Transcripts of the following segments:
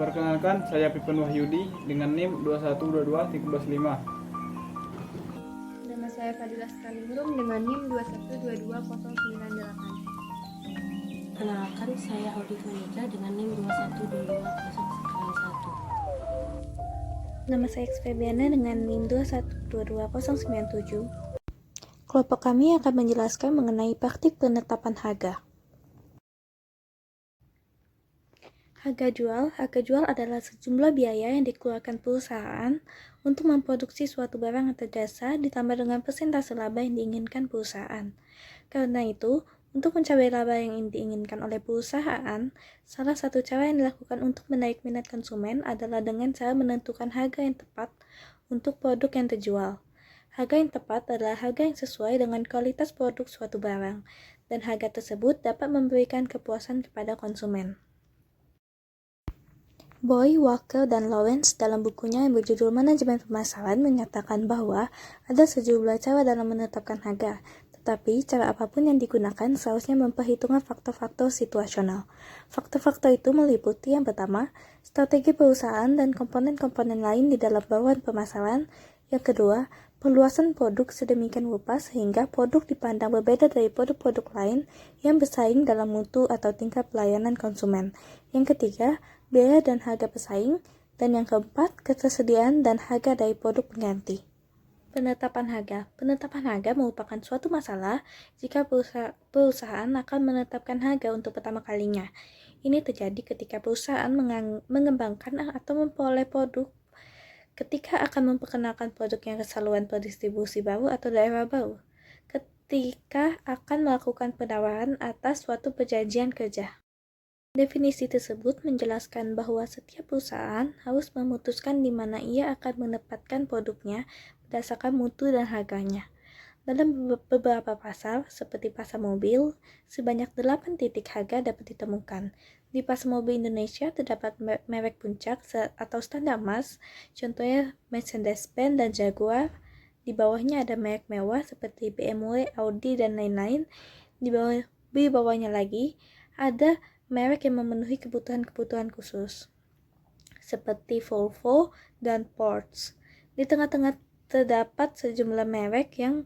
Perkenalkan, saya Pipen Wahyudi dengan NIM 2122-145. Nama saya Fadila Skalingrum dengan NIM 2122098. Perkenalkan, saya Audi Monica dengan NIM 2122091. Nama saya X Febiana dengan NIM 2122097. Kelompok kami akan menjelaskan mengenai praktik penetapan harga. Harga jual adalah sejumlah biaya yang dikeluarkan perusahaan untuk memproduksi suatu barang atau jasa ditambah dengan persentase laba yang diinginkan perusahaan. Karena itu, untuk mencapai laba yang diinginkan oleh perusahaan, salah satu cara yang dilakukan untuk menarik minat konsumen adalah dengan cara menentukan harga yang tepat untuk produk yang terjual. Harga yang tepat adalah harga yang sesuai dengan kualitas produk suatu barang, dan harga tersebut dapat memberikan kepuasan kepada konsumen. Boy, Walker, dan Lawrence dalam bukunya yang berjudul Manajemen Pemasaran menyatakan bahwa ada sejumlah cara dalam menetapkan harga, tetapi cara apapun yang digunakan seharusnya memperhitungkan faktor-faktor situasional. Faktor-faktor itu meliputi yang pertama, strategi perusahaan dan komponen-komponen lain di dalam bauran pemasaran. Yang kedua, perluasan produk sedemikian rupa sehingga produk dipandang berbeda dari produk-produk lain yang bersaing dalam mutu atau tingkat pelayanan konsumen. Yang ketiga, biaya dan harga pesaing, dan yang keempat, ketersediaan dan harga dari produk pengganti. Penetapan harga merupakan suatu masalah jika perusahaan akan menetapkan harga untuk pertama kalinya. Ini terjadi ketika perusahaan mengembangkan atau memperoleh produk, ketika akan memperkenalkan produk yang kesaluan pendistribusi baru atau daerah baru, ketika akan melakukan penawaran atas suatu perjanjian kerja. Definisi tersebut menjelaskan bahwa setiap perusahaan harus memutuskan di mana ia akan menempatkan produknya berdasarkan mutu dan harganya. Dalam beberapa pasar, seperti pasar mobil, sebanyak 8 titik harga dapat ditemukan. Di pasar mobil Indonesia terdapat merek puncak atau standar emas, contohnya Mercedes-Benz dan Jaguar. Di bawahnya ada merek mewah seperti BMW, Audi, dan lain-lain. Di bawahnya lagi ada merek yang memenuhi kebutuhan-kebutuhan khusus, seperti Volvo dan Porsche. Di tengah-tengah terdapat sejumlah merek yang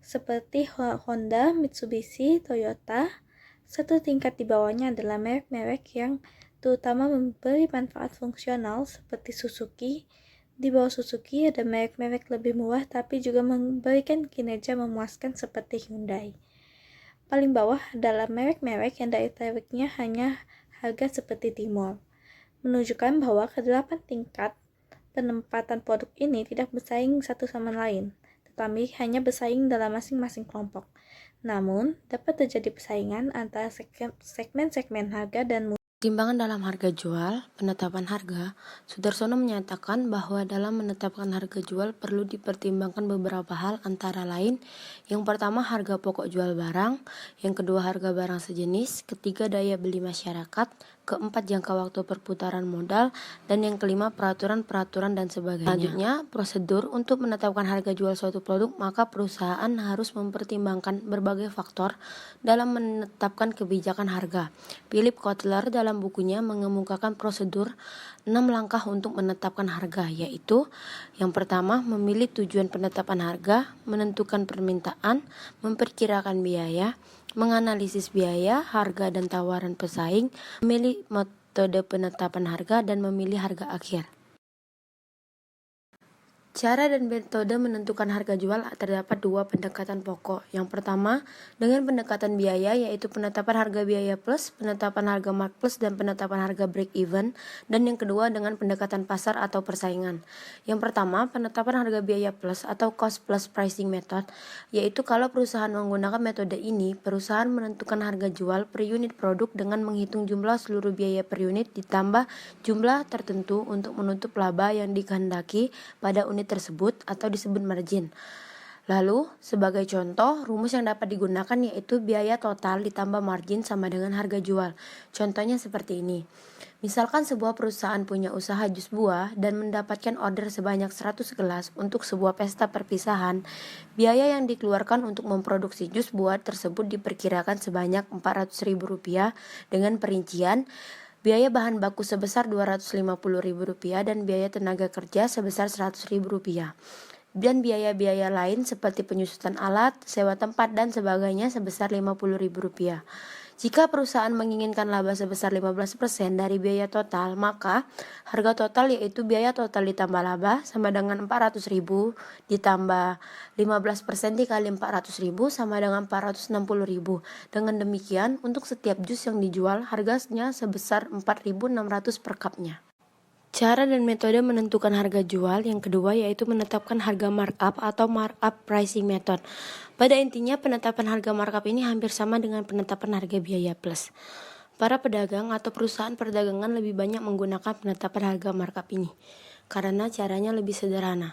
seperti Honda, Mitsubishi, Toyota. Satu tingkat di bawahnya adalah merek-merek yang terutama memberi manfaat fungsional seperti Suzuki. Di bawah Suzuki ada merek-merek lebih murah tapi juga memberikan kinerja memuaskan seperti Hyundai. Paling bawah adalah merek-merek yang daya tariknya hanya harga seperti Timor, menunjukkan bahwa kedelapan tingkat penempatan produk ini tidak bersaing satu sama lain, tetapi hanya bersaing dalam masing-masing kelompok. Namun, dapat terjadi persaingan antara segmen-segmen harga dan Pertimbangan dalam harga jual, penetapan harga, Sudarsono menyatakan bahwa dalam menetapkan harga jual perlu dipertimbangkan beberapa hal antara lain, yang pertama harga pokok jual barang, yang kedua harga barang sejenis, ketiga daya beli masyarakat, keempat jangka waktu perputaran modal, dan yang kelima peraturan-peraturan dan sebagainya. Selanjutnya, prosedur untuk menetapkan harga jual suatu produk, maka perusahaan harus mempertimbangkan berbagai faktor dalam menetapkan kebijakan harga. Philip Kotler dalam bukunya mengemukakan prosedur 6 langkah untuk menetapkan harga, yaitu yang pertama, memilih tujuan penetapan harga, menentukan permintaan, memperkirakan biaya, menganalisis biaya, harga dan tawaran pesaing, memilih metode penetapan harga, dan memilih harga akhir. Cara dan metode menentukan harga jual terdapat dua pendekatan pokok. Yang pertama, dengan pendekatan biaya, yaitu penetapan harga biaya plus, penetapan harga mark plus, dan penetapan harga break even. Dan yang kedua, dengan pendekatan pasar atau persaingan. Yang pertama, penetapan harga biaya plus atau cost plus pricing method, yaitu kalau perusahaan menggunakan metode ini, perusahaan menentukan harga jual per unit produk dengan menghitung jumlah seluruh biaya per unit ditambah jumlah tertentu untuk menutup laba yang dikehendaki pada unit tersebut atau disebut margin. Lalu, sebagai contoh, rumus yang dapat digunakan yaitu biaya total ditambah margin sama dengan harga jual. Contohnya seperti ini. Misalkan sebuah perusahaan punya usaha jus buah dan mendapatkan order sebanyak 100 gelas untuk sebuah pesta perpisahan, biaya yang dikeluarkan untuk memproduksi jus buah tersebut diperkirakan sebanyak Rp400.000 dengan perincian biaya bahan baku sebesar Rp250.000 dan biaya tenaga kerja sebesar Rp100.000. Dan biaya-biaya lain seperti penyusutan alat, sewa tempat, dan sebagainya sebesar Rp50.000. Jika perusahaan menginginkan laba sebesar 15% dari biaya total, maka harga total yaitu biaya total ditambah laba sama dengan 400.000 ditambah 15% dikali 400.000 sama dengan 460.000. Dengan demikian, untuk setiap jus yang dijual, harganya sebesar 4.600 per cupnya. Cara dan metode menentukan harga jual yang kedua yaitu menetapkan harga markup atau markup pricing method. Pada intinya penetapan harga markup ini hampir sama dengan penetapan harga biaya plus. Para pedagang atau perusahaan perdagangan lebih banyak menggunakan penetapan harga markup ini karena caranya lebih sederhana,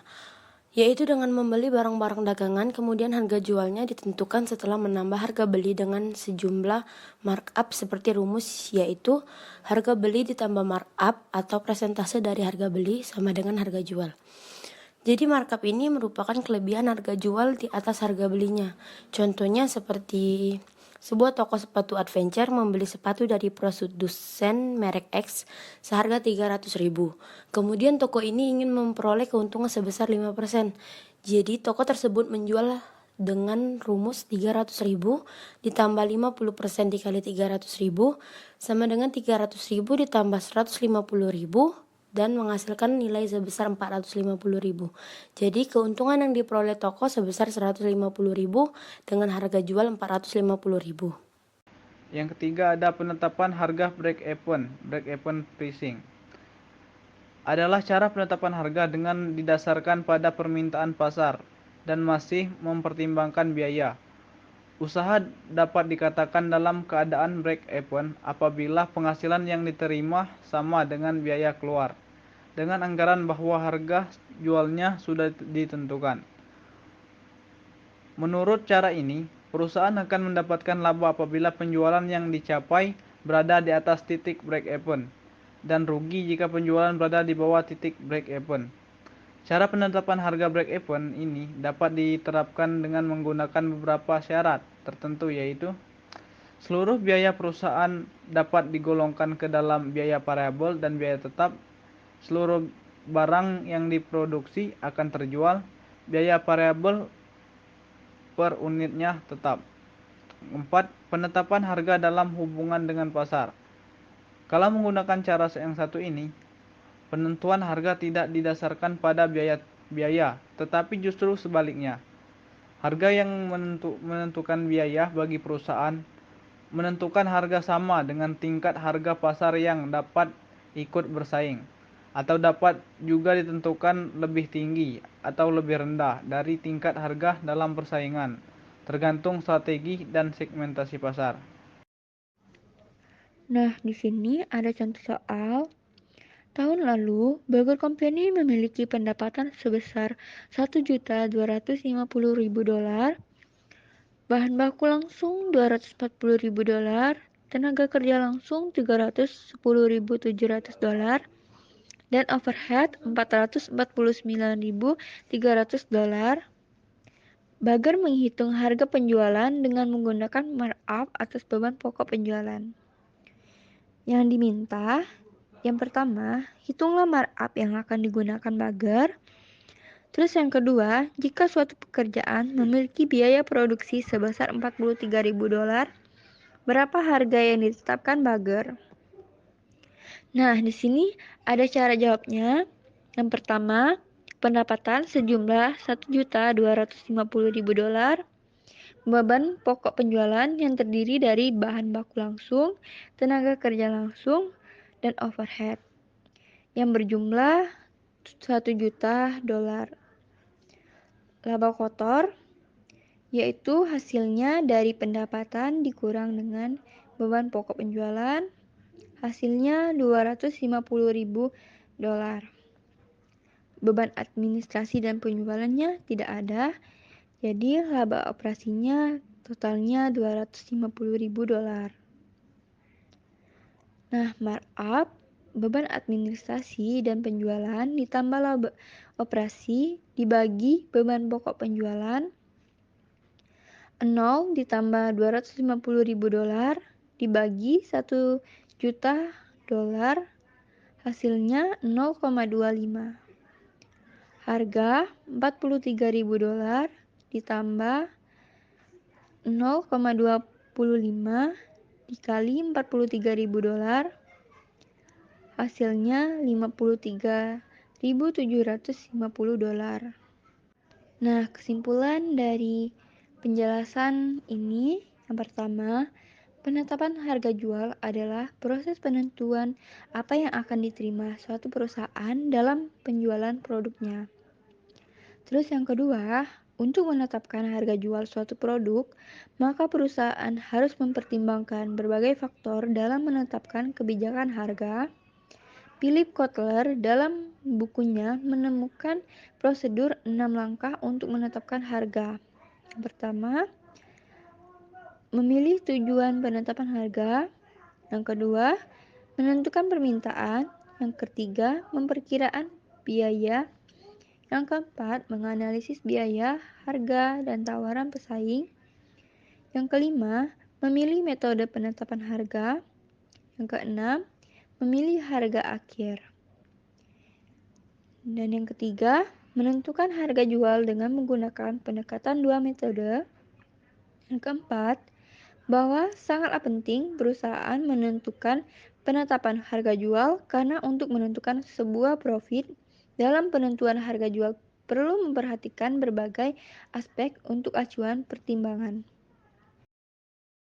yaitu dengan membeli barang-barang dagangan kemudian harga jualnya ditentukan setelah menambah harga beli dengan sejumlah markup seperti rumus, yaitu harga beli ditambah markup atau persentase dari harga beli sama dengan harga jual. Jadi markup ini merupakan kelebihan harga jual di atas harga belinya. Contohnya seperti sebuah toko sepatu adventure membeli sepatu dari produsen merek X seharga 300.000. Kemudian toko ini ingin memperoleh keuntungan sebesar 5%. Jadi toko tersebut menjual dengan rumus 300.000 ditambah 50% dikali 300.000 sama dengan 300.000 ditambah 150.000 dan menghasilkan nilai sebesar 450.000. Jadi keuntungan yang diperoleh toko sebesar 150.000 dengan harga jual 450.000. Yang ketiga ada penetapan harga break-even pricing. Adalah cara penetapan harga dengan didasarkan pada permintaan pasar dan masih mempertimbangkan biaya. Usaha dapat dikatakan dalam keadaan break-even apabila penghasilan yang diterima sama dengan biaya keluar, dengan anggaran bahwa harga jualnya sudah ditentukan. Menurut cara ini, perusahaan akan mendapatkan laba apabila penjualan yang dicapai berada di atas titik break-even, dan rugi jika penjualan berada di bawah titik break-even. Cara penetapan harga break-even ini dapat diterapkan dengan menggunakan beberapa syarat tertentu, yaitu seluruh biaya perusahaan dapat digolongkan ke dalam biaya variabel dan biaya tetap, seluruh barang yang diproduksi akan terjual, biaya variabel per unitnya tetap. 4. Penetapan harga dalam hubungan dengan pasar. Kalau menggunakan cara yang satu ini, penentuan harga tidak didasarkan pada biaya, tetapi justru sebaliknya. Harga yang menentukan biaya bagi perusahaan menentukan harga sama dengan tingkat harga pasar yang dapat ikut bersaing, atau dapat juga ditentukan lebih tinggi atau lebih rendah dari tingkat harga dalam persaingan, tergantung strategi dan segmentasi pasar. Nah, di sini ada contoh soal. Tahun lalu, Burger Company memiliki pendapatan sebesar $1.250.000, bahan baku langsung $240.000, tenaga kerja langsung $310.700, dan overhead $449.300. Burger menghitung harga penjualan dengan menggunakan markup atas beban pokok penjualan. Yang diminta, yang pertama, hitunglah markup yang akan digunakan Burger. Terus yang kedua, jika suatu pekerjaan memiliki biaya produksi sebesar $43.000, berapa harga yang ditetapkan Burger? Nah, di sini ada cara jawabnya. Yang pertama, pendapatan sejumlah $1.250.000, beban pokok penjualan yang terdiri dari bahan baku langsung, tenaga kerja langsung, dan overhead yang berjumlah $1.000.000. Laba kotor yaitu hasilnya dari pendapatan dikurang dengan beban pokok penjualan, hasilnya $250.000. Beban administrasi dan penjualannya tidak ada, jadi laba operasinya totalnya $250.000. Nah, markup, beban administrasi dan penjualan ditambah laba operasi dibagi beban pokok penjualan, 0 ditambah $250.000 dibagi $1.000.000 dolar, hasilnya 0,25. Harga 43.000 dolar ditambah 0,25 dikali 43.000 dolar, hasilnya 53.750 dolar. Nah, kesimpulan dari penjelasan ini, yang pertama, penetapan harga jual adalah proses penentuan apa yang akan diterima suatu perusahaan dalam penjualan produknya. Terus yang kedua, untuk menetapkan harga jual suatu produk, maka perusahaan harus mempertimbangkan berbagai faktor dalam menetapkan kebijakan harga. Philip Kotler dalam bukunya menemukan prosedur 6 langkah untuk menetapkan harga. Yang pertama, memilih tujuan penetapan harga. Yang kedua, menentukan permintaan. Yang ketiga, memperkirakan biaya. Yang keempat, menganalisis biaya, harga, dan tawaran pesaing. Yang kelima, memilih metode penetapan harga. Yang keenam, memilih harga akhir. Dan yang ketiga, menentukan harga jual dengan menggunakan pendekatan dua metode. Yang keempat, bahwa sangatlah penting perusahaan menentukan penetapan harga jual karena untuk menentukan sebuah profit dalam penentuan harga jual perlu memperhatikan berbagai aspek untuk acuan pertimbangan.